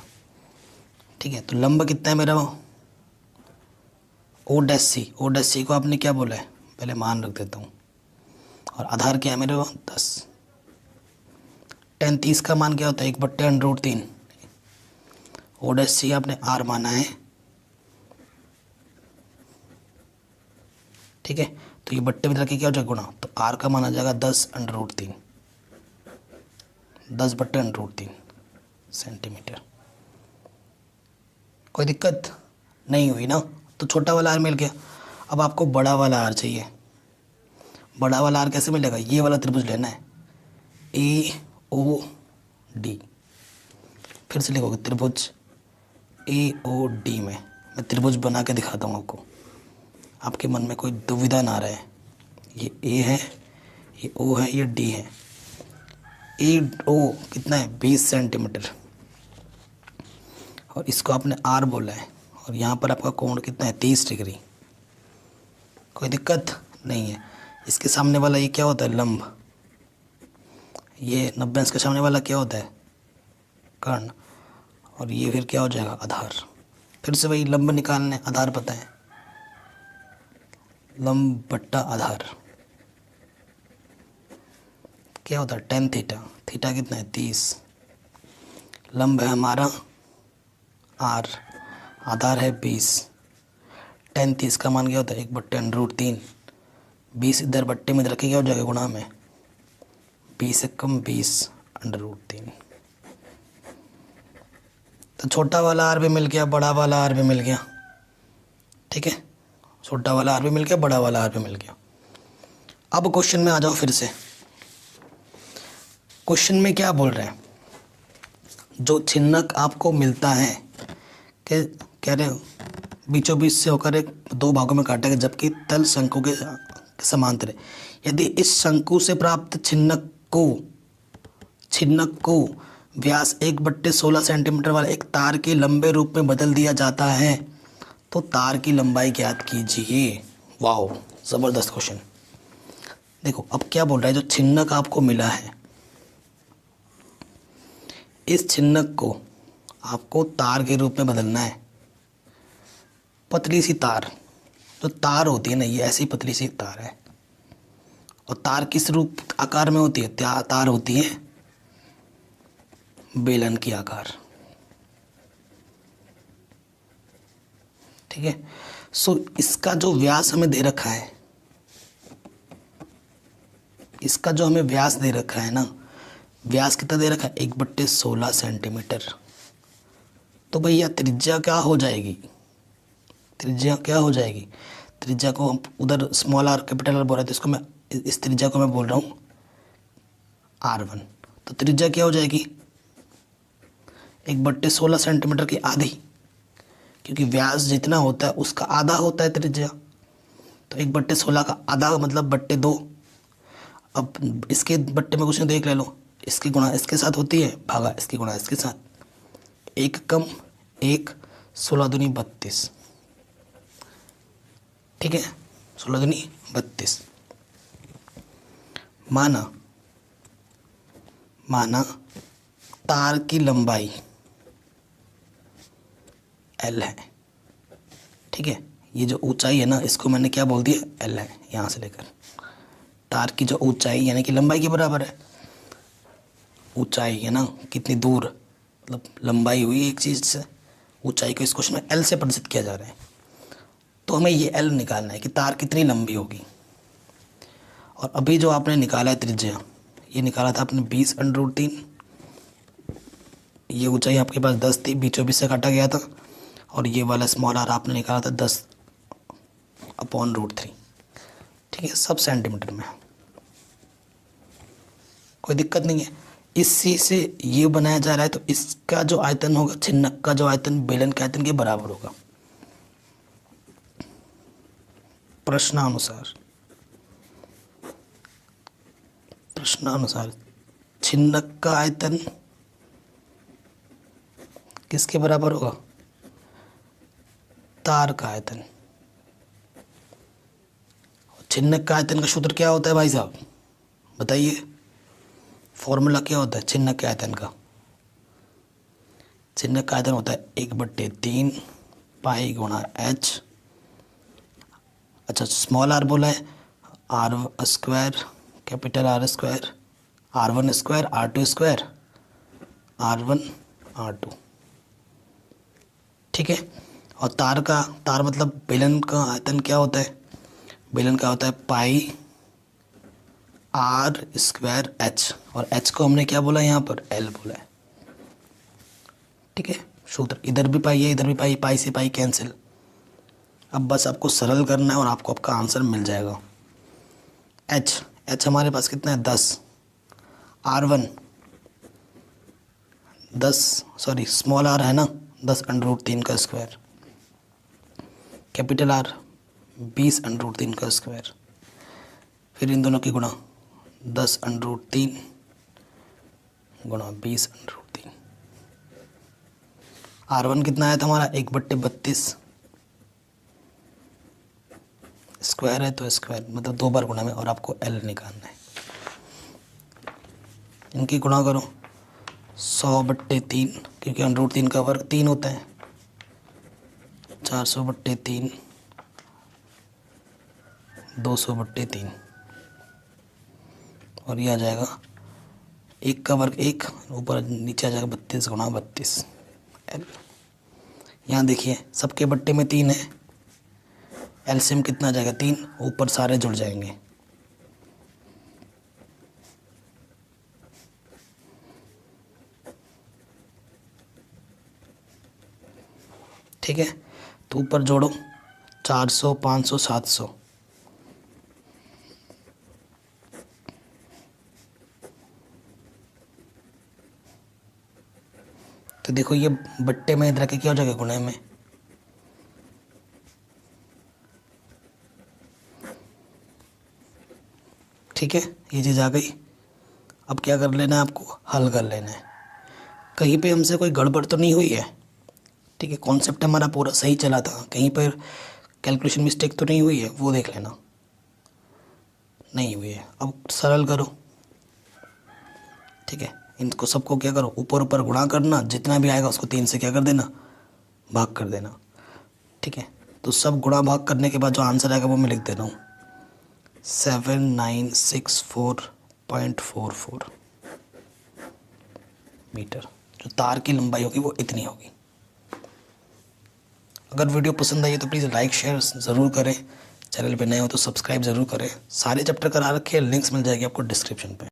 ठीक है, तो लंब कितना है मेरा O dash C, O dash C को आपने क्या बोला है, पहले मान रख देता हूँ। और आधार क्या है मेरे 10। tan 30 का मान क्या होता है 1/√3। ओ डैश सी आपने आर माना है। ठीक है, तो ये बट्टे में रख के क्या हो जाएगा गुणा, तो आर का मान आ जाएगा 10√3, 10/√3 सेंटीमीटर। कोई दिक्कत नहीं हुई ना। तो छोटा वाला आर मिल गया। अब आपको बड़ा वाला आर चाहिए। बड़ा वाला आर कैसे मिलेगा, ये वाला त्रिभुज लेना है ए ओ डी। फिर से लिखोगे त्रिभुज ए ओ डी में। मैं त्रिभुज बना के दिखाता हूँ आपको, आपके मन में कोई दुविधा ना रहे। ये ए है, ये ओ है, ये डी है। ए ओ कितना है 20 सेंटीमीटर, और इसको आपने आर बोला है, और यहाँ पर आपका कोण कितना है 30 डिग्री। कोई दिक्कत नहीं है। इसके सामने वाला ये क्या होता है लंब, ये 90 अंश के सामने वाला क्या होता है कर्ण, और ये फिर क्या हो जाएगा आधार। फिर से वही लंब निकालने, आधार पता है, लंब बट्टा आधार क्या होता है tan थीटा। थीटा कितना है 30। लंब है हमारा आर, आधार है 20। tan 30 का मान क्या होता है 1/√3। 20 इधर बट्टे में रखे क्या हो जाएगा गुणा में, 20 से कम 20/√3। तो छोटा वाला आर भी मिल गया, बड़ा वाला आर भी मिल गया। ठीक है, छोटा वाला आर भी मिल गया, बड़ा वाला आर भी मिल गया। अब क्वेश्चन में आ जाओ फिर से। क्वेश्चन में क्या बोल रहे हैं, जो छिन्नक आपको मिलता है कि कह रहे हो बीचों बीच से होकर एक दो भागों में काटेगा, जबकि तल शंकु के समांतर है। यदि इस शंकु से प्राप्त छिन्नक को व्यास 1/16 सेंटीमीटर वाले एक तार के लंबे रूप में बदल दिया जाता है, तो तार की लंबाई ज्ञात कीजिए। वाओ, ज़बरदस्त क्वेश्चन। देखो अब क्या बोल रहा है, जो छिन्नक आपको मिला है, इस छिन्नक को आपको तार के रूप में बदलना है। पतली सी तार, जो तार होती है ना, ये ऐसी पतली सी तार है। और तार किस रूप आकार में होती है, तार होती है बेलन की आकार। ठीक है, सो इसका जो व्यास हमें दे रखा है, इसका जो हमें व्यास दे रखा है ना, व्यास कितना दे रखा है 1/16 सेंटीमीटर। तो भैया त्रिज्या क्या हो जाएगी, त्रिज्या क्या हो जाएगी, त्रिज्या को हम उधर स्मॉल आर कैपिटल आर बोल रहे थे, इसको मैं इस त्रिज्या को मैं बोल रहा हूँ R1। तो त्रिज्या क्या हो जाएगी 1/16 सेंटीमीटर की आधी, क्योंकि व्यास जितना होता है उसका आधा होता है त्रिज्या। तो 1/16 का आधा मतलब बट्टे 2। अब इसके बट्टे में कुछ नहीं, देख ले लो, इसकी गुणा इसके साथ होती है, भागा इसकी गुणा इसके साथ, 1 कम 1, 16 दूनी 32। ठीक है, 16 दूनी 32। माना तार की लंबाई L है। ठीक है, ये जो ऊंचाई है ना, इसको मैंने क्या बोल दिया L है। यहाँ से लेकर तार की जो ऊंचाई यानी कि लंबाई के बराबर है। ऊंचाई है ना, कितनी दूर, मतलब लंबाई हुई एक चीज़ से, ऊंचाई को इस क्वेश्चन में L से प्रदर्शित किया जा रहा है। तो हमें ये L निकालना है कि तार कितनी लंबी होगी। और अभी जो आपने निकाला है त्रिज्या, ये निकाला था आपने 20/√3। ये ऊंचाई आपके पास 10 थी, बीचों बीच से काटा गया था। और ये वाला स्मॉल आर आपने निकाला था 10/√3। ठीक है, सब सेंटीमीटर में, कोई दिक्कत नहीं है। इसी से ये बनाया जा रहा है, तो इसका जो आयतन होगा छिन्नक का जो आयतन बेलन के आयतन के बराबर होगा प्रश्नानुसार। छिन्नक का आयतन किसके बराबर होगा? तार का आयतन। छिन्नक का आयतन का सूत्र क्या होता है भाई साहब, बताइए? फॉर्मूला क्या होता है छिन्नक के आयतन का? छिन्नक का आयतन होता है 1/3 पाई गुणा h। अच्छा, स्मॉल r बोला है, r square capital R square, r1 square r2 square r1 r2, ठीक है। और तार मतलब बेलन का आयतन क्या होता है? बेलन का होता है पाई r स्क्वायर h, और h को हमने क्या बोला यहाँ पर? l बोला है, ठीक है। सूत्र इधर भी पाई है, इधर भी पाई, पाई से पाई कैंसिल। अब बस आपको सरल करना है और आपको आपका आंसर मिल जाएगा। h हमारे पास कितना है? 10। r1 10, सॉरी स्मॉल r है ना, 10√3 का स्क्वायर, कैपिटल R 20√3 का स्क्वायर, फिर इन दोनों की गुणा 10√3 गुणा 20√3। r1 कितना आया था हमारा? 1/32, स्क्वायर है तो स्क्वायर मतलब 2 बार गुणा में, और आपको l निकालना है। इनकी गुणा करो 100/3, क्योंकि √3 का वर्ग 3 होता है, 400/3 200/3, और ये आ जाएगा 1 का वर्ग 1, ऊपर नीचे आ जाएगा 32 गुणा 32 l। यहाँ देखिए सबके बट्टे में 3 है, एलसीएम कितना आ जाएगा? 3, ऊपर सारे जुड़ जाएंगे। ठीक है, तो ऊपर जोड़ो 400 500 700, तो देखो ये बट्टे में इधर के क्या हो जाएगा? गुणे में। ठीक है, ये चीज़ आ गई। अब क्या कर लेना है आपको? हल कर लेना है। कहीं पे हमसे कोई गड़बड़ तो नहीं हुई है? ठीक है, कॉन्सेप्ट हमारा पूरा सही चला था, कहीं पर कैलकुलेशन मिस्टेक तो नहीं हुई है? वो देख लेना, नहीं हुई है। अब सरल करो, ठीक है। इनको सबको क्या करो? ऊपर ऊपर गुणा करना, जितना भी आएगा उसको 3 से क्या कर देना? भाग कर देना, ठीक है। तो सब गुणा भाग करने के बाद जो आंसर आएगा वो मैं लिख दे रहा हूँ, 7964.44 मीटर। जो तार की लंबाई होगी वो इतनी होगी। अगर वीडियो पसंद आई तो प्लीज़ लाइक शेयर ज़रूर करें, चैनल पे नए हो तो सब्सक्राइब ज़रूर करें। सारे चैप्टर करा रखे हैं, लिंक्स मिल जाएगी आपको डिस्क्रिप्शन पे।